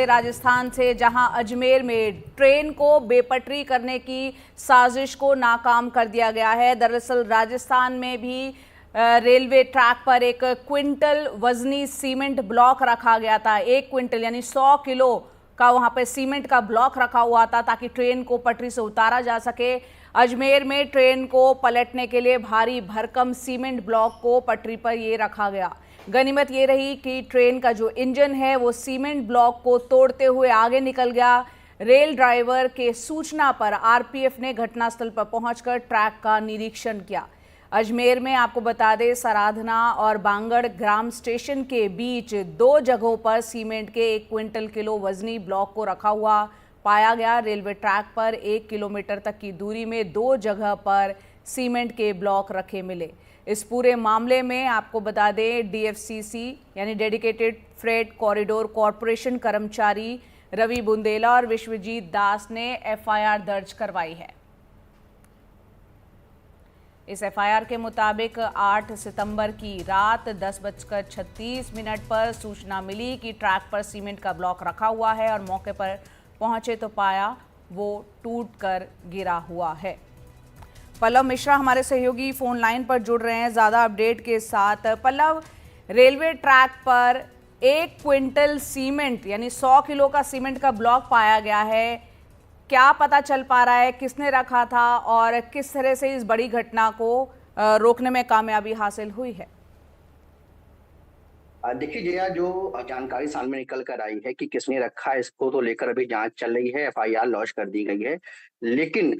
राजस्थान से, जहां अजमेर में ट्रेन को बेपटरी करने की साजिश को नाकाम कर दिया गया है। दरअसल राजस्थान में भी रेलवे ट्रैक पर एक क्विंटल वजनी सीमेंट ब्लॉक रखा गया था। 1 क्विंटल यानी 100 किलो का वहां पे सीमेंट का ब्लॉक रखा हुआ था ताकि ट्रेन को पटरी से उतारा जा सके। अजमेर में ट्रेन को पलटने के लिए भारी भरकम सीमेंट ब्लॉक को पटरी पर ये रखा गया। गनीमत ये रही कि ट्रेन का जो इंजन है वो सीमेंट ब्लॉक को तोड़ते हुए आगे निकल गया। रेल ड्राइवर के सूचना पर आरपीएफ ने घटनास्थल पर पहुंचकर ट्रैक का निरीक्षण किया। अजमेर में आपको बता दें, सराधना और बांगड़ ग्राम स्टेशन के बीच 2 जगहों पर सीमेंट के 1 क्विंटल किलो वजनी ब्लॉक को रखा हुआ पाया गया। रेलवे ट्रैक पर 1 किलोमीटर तक की दूरी में 2 जगह पर सीमेंट के ब्लॉक रखे मिले। इस पूरे मामले में आपको बता दें, डीएफसीसी यानी डेडिकेटेड फ्रेट कॉरिडोर कॉरपोरेशन कर्मचारी रवि बुंदेला और विश्वजीत दास ने एफआईआर दर्ज करवाई है। इस एफआईआर के मुताबिक 8 सितंबर की रात 10:36 पर सूचना मिली कि ट्रैक पर सीमेंट का ब्लॉक रखा हुआ है और मौके पर पहुंचे तो पाया वो टूटकर गिरा हुआ है। पल्लव मिश्रा हमारे सहयोगी फोन लाइन पर जुड़ रहे हैं ज़्यादा अपडेट के साथ। पल्लव, रेलवे ट्रैक पर 1 क्विंटल सीमेंट यानी 100 किलो का सीमेंट का ब्लॉक पाया गया है। क्या पता चल पा रहा है किसने रखा था और किस तरह से इस बड़ी घटना को रोकने में कामयाबी हासिल हुई है? देखिए जया, जो जानकारी सामने निकल कर आई है कि किसने रखा है, इसको तो लेकर अभी जांच चल रही है, एफआईआर लॉन्च कर दी गई है। लेकिन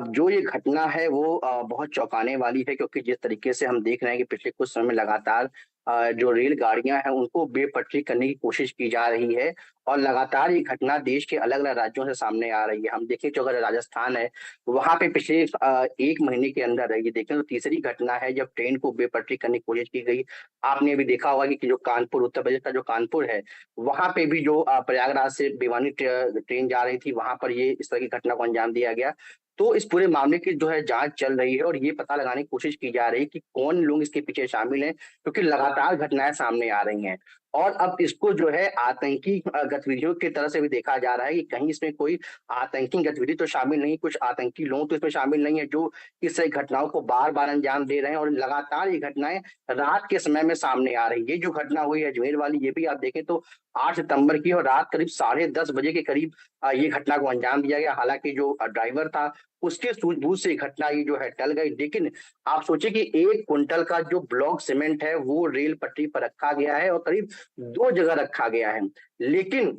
जो ये घटना है वो बहुत चौंकाने वाली है, क्योंकि जिस तरीके से हम देख रहे हैं कि पिछले कुछ समय में लगातार जो रेलगाड़ियां हैं उनको बेपटरी करने की कोशिश की जा रही है और लगातार ये घटना देश के अलग अलग राज्यों से सामने आ रही है। हम देखें तो अगर राजस्थान है, वहां पे पिछले 1 महीने के अंदर ये देखें तो तीसरी घटना है जब ट्रेन को बेपटरी करने की कोशिश की गई। आपने भी देखा होगा कि जो कानपुर, उत्तर प्रदेश का जो कानपुर है, वहां पे भी जो प्रयागराज से भिवानी ट्रेन जा रही थी, वहां पर ये इस तरह की घटना को अंजाम दिया गया। तो इस पूरे मामले की जो है जांच चल रही है और ये पता लगाने की कोशिश की जा रही है कि कौन लोग इसके पीछे शामिल हैं, क्योंकि लगातार घटनाएं सामने आ रही हैं। और अब इसको जो है आतंकी गतिविधियों की तरह से भी देखा जा रहा है कि कहीं इसमें कोई आतंकी गतिविधि तो शामिल नहीं, कुछ आतंकी लोग तो इसमें शामिल नहीं है जो इस तरह घटनाओं को बार बार अंजाम दे रहे हैं और लगातार ये घटनाएं रात के समय में सामने आ रही है। ये जो घटना हुई है अजमेर वाली, ये भी आप देखें तो 8 सितंबर की और रात करीब 10:30 बजे के करीब ये घटना को अंजाम दिया गया। हालांकि जो ड्राइवर था उसके सूझबूझ से घटना ये जो है टल गई। लेकिन आप सोचिए कि 1 क्विंटल का जो ब्लॉक सीमेंट है वो रेल पटरी पर रखा गया है और करीब 2 जगह रखा गया है। लेकिन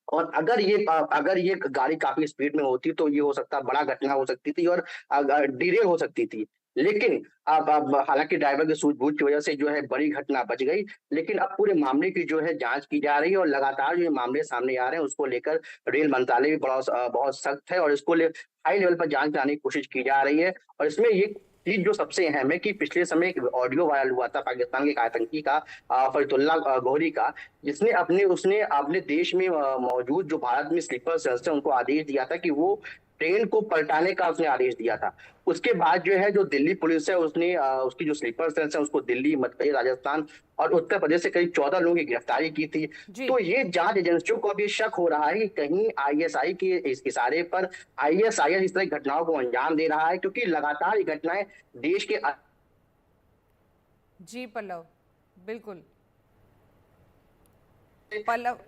और अगर ये गाड़ी काफी स्पीड में होती तो ये हो सकता बड़ा घटना हो सकती थी और डिले हो सकती थी। लेकिन अब हालांकि ड्राइवर की सूझबूझ की वजह से जो है बड़ी घटना बच गई। लेकिन अब पूरे मामले की जो है जांच की जा रही है और लगातार जो ये मामले सामने आ रहे हैं उसको लेकर रेल मंत्रालय भी बहुत सख्त है और इसको हाई लेवल पर जांच कराने की कोशिश की जा रही है। और इसमें ये चीज जो सबसे अहम है कि पिछले समय एक ऑडियो वायरल हुआ था पाकिस्तान के एक आतंकी का, फरीदुल्ला गोहरी का, जिसने उसने अपने देश में मौजूद जो भारत में स्लीपर सेल्स थे उनको आदेश दिया था कि वो ट्रेन को पलटाने का उसने आदेश दिया था। उसके बाद जो है जो दिल्ली पुलिस है उसने उसकी जो स्लीपर सेल्स है उसको दिल्ली, मध्य प्रदेश, राजस्थान और उत्तर प्रदेश से करीब 14 लोगों की गिरफ्तारी की थी। जी। तो ये जांच एजेंसियों को अभी शक हो रहा है कि कहीं आईएसआई के इस इशारे पर आईएसआईएस इस तरह की घटनाओं को अंजाम दे रहा है, क्योंकि लगातार ये घटनाएं देश के जी पल्लव, बिल्कुल। पल्लव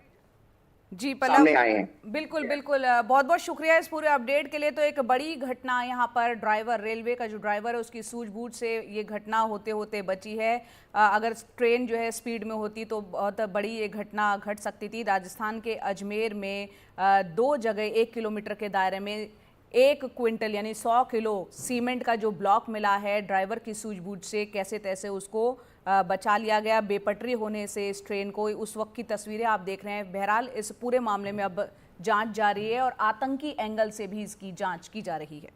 जी पल्लव, सामने आए हैं। बिल्कुल बिल्कुल, बहुत बहुत शुक्रिया इस पूरे अपडेट के लिए। तो एक बड़ी घटना यहाँ पर ड्राइवर, रेलवे का जो ड्राइवर है उसकी सूझबूझ से ये घटना होते होते बची है। अगर ट्रेन जो है स्पीड में होती तो बहुत बड़ी ये घटना घट सकती थी। राजस्थान के अजमेर में 2 जगह 1 किलोमीटर के दायरे में 1 क्विंटल यानी 100 किलो सीमेंट का जो ब्लॉक मिला है, ड्राइवर की सूझबूझ से कैसे तैसे उसको बचा लिया गया बेपटरी होने से इस ट्रेन को। उस वक्त की तस्वीरें आप देख रहे हैं। बहरहाल इस पूरे मामले में अब जांच जारी है और आतंकी एंगल से भी इसकी जांच की जा रही है।